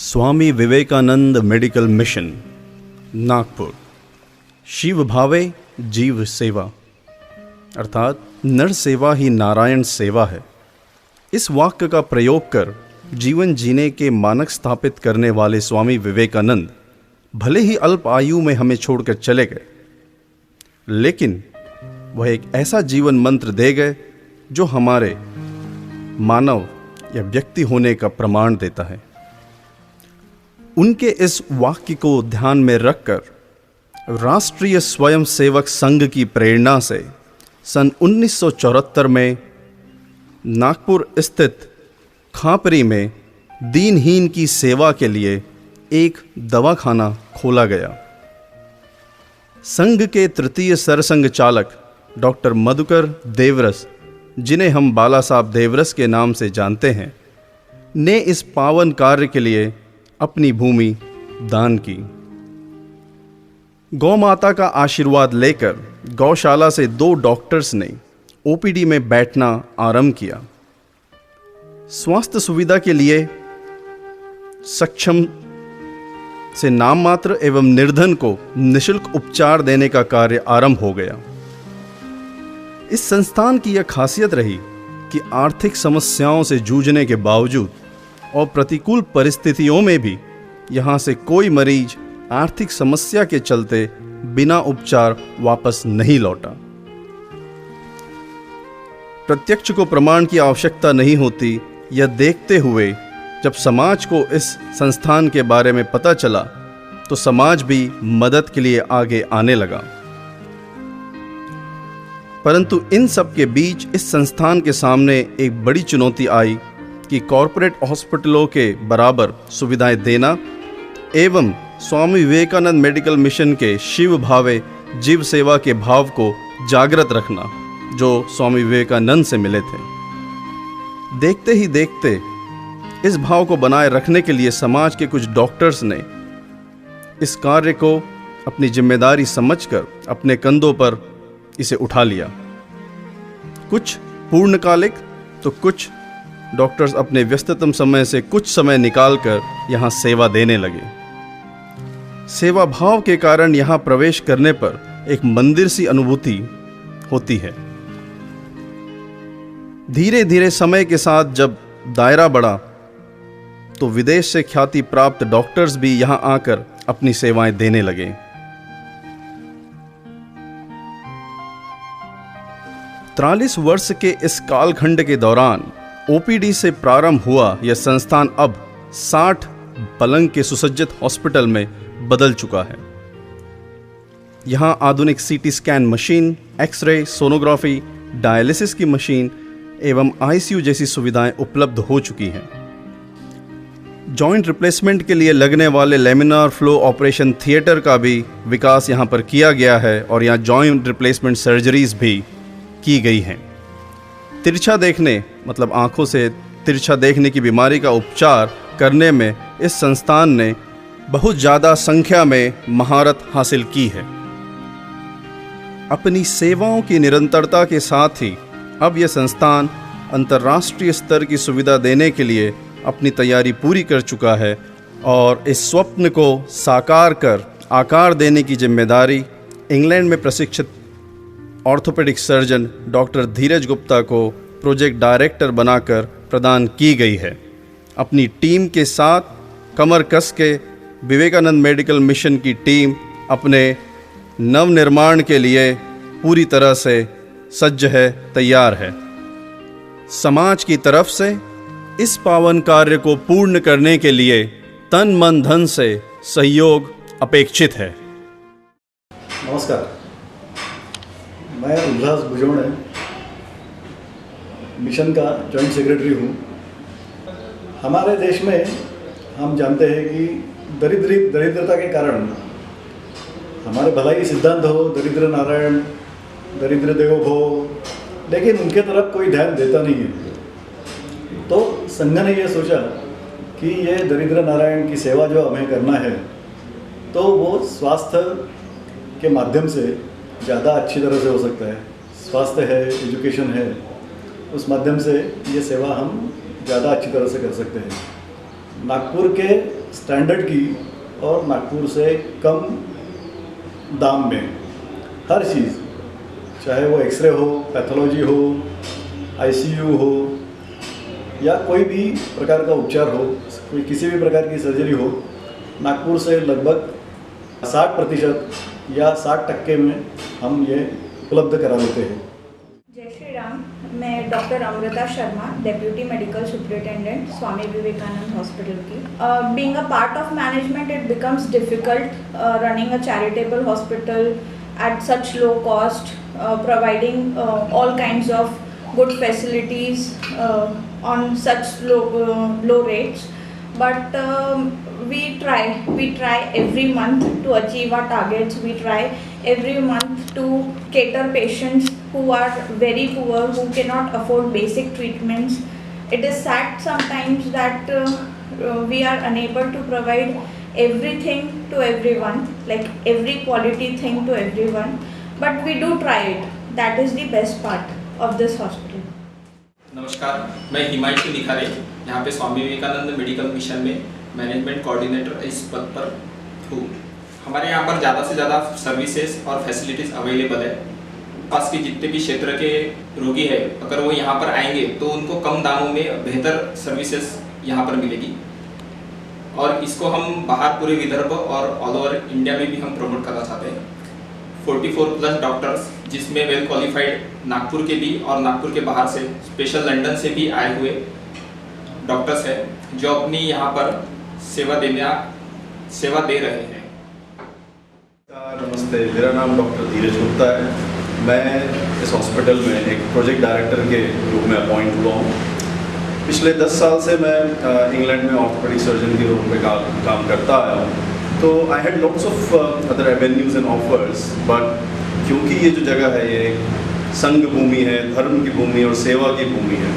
Swami Vivekananda medical mission, Nagpur. Shiv भावे जीव सेवा, अर्थात नर सेवा ही नारायण सेवा है। इस वाक्य का प्रयोग कर जीवन जीने के मानक स्थापित करने वाले स्वामी विवेकानंद भले ही अल्प आयु में हमें छोड़कर चले गए, लेकिन वह एक ऐसा जीवन मंत्र दे गए जो हमारे मानव या व्यक्ति होने का प्रमाण देता है। उनके इस वाक्य को ध्यान में रखकर राष्ट्रीय स्वयंसेवक संघ की प्रेरणा से सन 1974 में नागपुर स्थित खापरी में दीनहीन की सेवा के लिए एक दवाखाना खोला गया। संघ के तृतीय सरसंघ चालक डॉक्टर मधुकर देवरस, जिन्हें हम बाला साहब देवरस के नाम से जानते हैं, ने इस पावन कार्य के लिए अपनी भूमि दान की। गौ माता का आशीर्वाद लेकर गौशाला से 2 डॉक्टर्स ने ओपीडी में बैठना आरंभ किया। स्वास्थ्य सुविधा के लिए सक्षम से नाम मात्र एवं निर्धन को निःशुल्क उपचार देने का कार्य आरंभ हो गया। इस संस्थान की यह खासियत रही कि आर्थिक समस्याओं से जूझने के बावजूद और प्रतिकूल परिस्थितियों में भी यहाँ से कोई मरीज आर्थिक समस्या के चलते बिना उपचार वापस नहीं लौटा। प्रत्यक्ष को प्रमाण की आवश्यकता नहीं होती, यह देखते हुए जब समाज को इस संस्थान के बारे में पता चला तो समाज भी मदद के लिए आगे आने लगा। परंतु इन सब के बीच इस संस्थान के सामने एक बड़ी चुनौती आई कि कॉरपोरेट हॉस्पिटलों के बराबर सुविधाएं देना एवं स्वामी विवेकानंद मेडिकल मिशन के शिव भावे जीव सेवा के भाव को जागृत रखना, जो स्वामी विवेकानंद से मिले थे। देखते ही देखते इस भाव को बनाए रखने के लिए समाज के कुछ डॉक्टर्स ने इस कार्य को अपनी जिम्मेदारी समझकर अपने कंधों पर इसे उठा लिया। कुछ पूर्णकालिक तो कुछ डॉक्टर्स अपने व्यस्ततम समय से कुछ समय निकालकर यहाँ सेवा देने लगे। सेवा भाव के कारण यहाँ प्रवेश करने पर एक मंदिर सी अनुभूति होती है। धीरे धीरे समय के साथ जब दायरा बढ़ा तो विदेश से ख्याति प्राप्त डॉक्टर्स भी यहाँ आकर अपनी सेवाएं देने लगे। त्रालीस वर्ष के इस कालखंड के दौरान ओपीडी से प्रारंभ हुआ यह संस्थान अब 60 पलंग के सुसज्जित हॉस्पिटल में बदल चुका है। यहां आधुनिक CT scan machine, X ray, sonography, dialysis की मशीन एवं आईसीयू जैसी सुविधाएं उपलब्ध हो चुकी हैं। जॉइंट रिप्लेसमेंट के लिए लगने वाले लेमिनार फ्लो ऑपरेशन थिएटर का भी विकास यहां पर किया गया है और यहां जॉइंट रिप्लेसमेंट सर्जरीज भी की गई हैं। तिरछा देखने मतलब आंखों से तिरछा देखने की बीमारी का उपचार करने में इस संस्थान ने बहुत ज़्यादा संख्या में महारत हासिल की है। अपनी सेवाओं की निरंतरता के साथ ही अब यह संस्थान अंतर्राष्ट्रीय स्तर की सुविधा देने के लिए अपनी तैयारी पूरी कर चुका है और इस स्वप्न को साकार कर आकार देने की जिम्मेदारी इंग्लैंड में प्रशिक्षित ऑर्थोपेडिक सर्जन डॉक्टर धीरज गुप्ता को प्रोजेक्ट डायरेक्टर बनाकर प्रदान की गई है। अपनी टीम के साथ कमर कस के विवेकानंद मेडिकल मिशन की टीम अपने नवनिर्माण के लिए पूरी तरह से सज्ज है, तैयार है। समाज की तरफ से इस पावन कार्य को पूर्ण करने के लिए तन मन धन से सहयोग अपेक्षित है। नमस्कार, मैं उल्लास बुजोणे मिशन का जॉइंट सेक्रेटरी हूँ। हमारे देश में हम जानते हैं कि दरिद्रता के कारण हमारे भलाई सिद्धांत हो, दरिद्र नारायण, दरिद्र देवो भव, लेकिन उनके तरफ कोई ध्यान देता नहीं है। तो संघ ने ये सोचा कि ये दरिद्र नारायण की सेवा जो हमें करना है तो वो स्वास्थ्य के माध्यम से ज़्यादा अच्छी तरह से हो सकता है। स्वास्थ्य है, एजुकेशन है, उस माध्यम से ये सेवा हम ज़्यादा अच्छी तरह से कर सकते हैं। नागपुर के स्टैंडर्ड की और नागपुर से कम दाम में हर चीज़, चाहे वो एक्सरे हो, पैथोलॉजी हो, आईसीयू हो या कोई भी प्रकार का उपचार हो, कोई किसी भी प्रकार की सर्जरी हो, नागपुर से लगभग 60% या 60% में हम ये उपलब्ध करा देते हैं। जय श्री राम। मैं doctor Amrita Sharma, deputy medical superintendent, Swami Vivekananda hospital की। Being a part of management, it becomes difficult running a charitable hospital at such low cost, providing all kinds of good facilities on such low rates. But we try every month to achieve our targets. We try every month to cater patients who are very poor, who cannot afford basic treatments. It is sad sometimes that we are unable to provide everything to everyone, like every quality thing to everyone, but we do try it. That is the best part of this hospital. नमस्कार, मैं हिमांशु निखारे यहाँ पे Swami Vivekananda medical mission में management coordinator इस पद पर हूँ। हमारे यहाँ पर ज़्यादा से ज़्यादा सर्विसेज और फैसिलिटीज़ अवेलेबल है। पास के जितने भी क्षेत्र के रोगी है, अगर वो यहाँ पर आएंगे तो उनको कम दामों में बेहतर सर्विसेज यहाँ पर मिलेगी और इसको हम बाहर पूरे विदर्भ और ऑल ओवर इंडिया में भी हम प्रमोट करना चाहते हैं। 44+ डॉक्टर्स, जिसमें वेल क्वालिफाइड नागपुर के भी और नागपुर के बाहर से स्पेशल लंदन से भी आए हुए डॉक्टर्स हैं, जो अपनी यहाँ पर सेवा दे रहे हैं। नमस्ते, मेरा नाम डॉक्टर धीरज गुप्ता है। मैं इस हॉस्पिटल में एक प्रोजेक्ट डायरेक्टर के रूप में अपॉइंट हुआ हूँ। पिछले 10 साल से मैं इंग्लैंड में ऑर्थोपेडिक सर्जन के रूप में काम करता आया हूँ। तो I had lots of other avenues and offers, but क्योंकि ये जो जगह है ये संघ भूमि है, धर्म की भूमि और सेवा की भूमि है,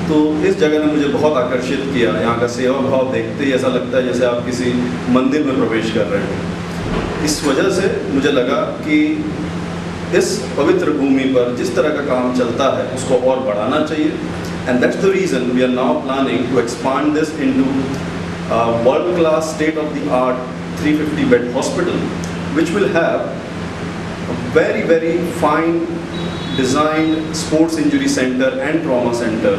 तो इस जगह ने मुझे बहुत आकर्षित किया। यहाँ का सेवा भाव देखते ही ऐसा लगता है जैसे आप किसी मंदिर में प्रवेश कर रहे हो। इस वजह से मुझे लगा कि इस पवित्र भूमि पर जिस तरह का काम चलता है उसको और बढ़ाना चाहिए। And that's the reason we are now planning to expand this into a world-class, state-of-the-art 350-bed hospital, which will have a very, very fine designed sports injury center and trauma center,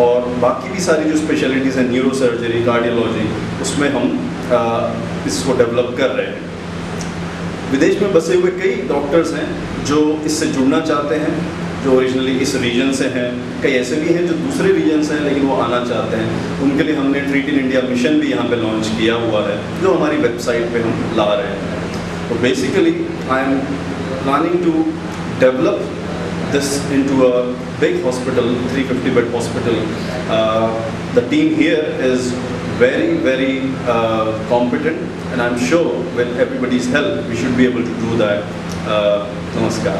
और बाकी भी सारी जो specialities हैं, neuro surgery, cardiology, उसमें हम इसको develop कर रहे हैं। विदेश में बसे हुए कई डॉक्टर्स हैं जो इससे जुड़ना चाहते हैं, जो ओरिजिनली इस रीजन से हैं। कई ऐसे भी हैं जो दूसरे रीजन से हैं लेकिन वो आना चाहते हैं। उनके लिए हमने ट्रीट इन इंडिया मिशन भी यहाँ पे लॉन्च किया हुआ है, जो हमारी वेबसाइट पे हम ला रहे हैं। तो basically I am planning to develop this into a big hospital, 350-bed hospital. The team here is very, very competent, and I'm sure with everybody's help we should be able to do that. Namaskar.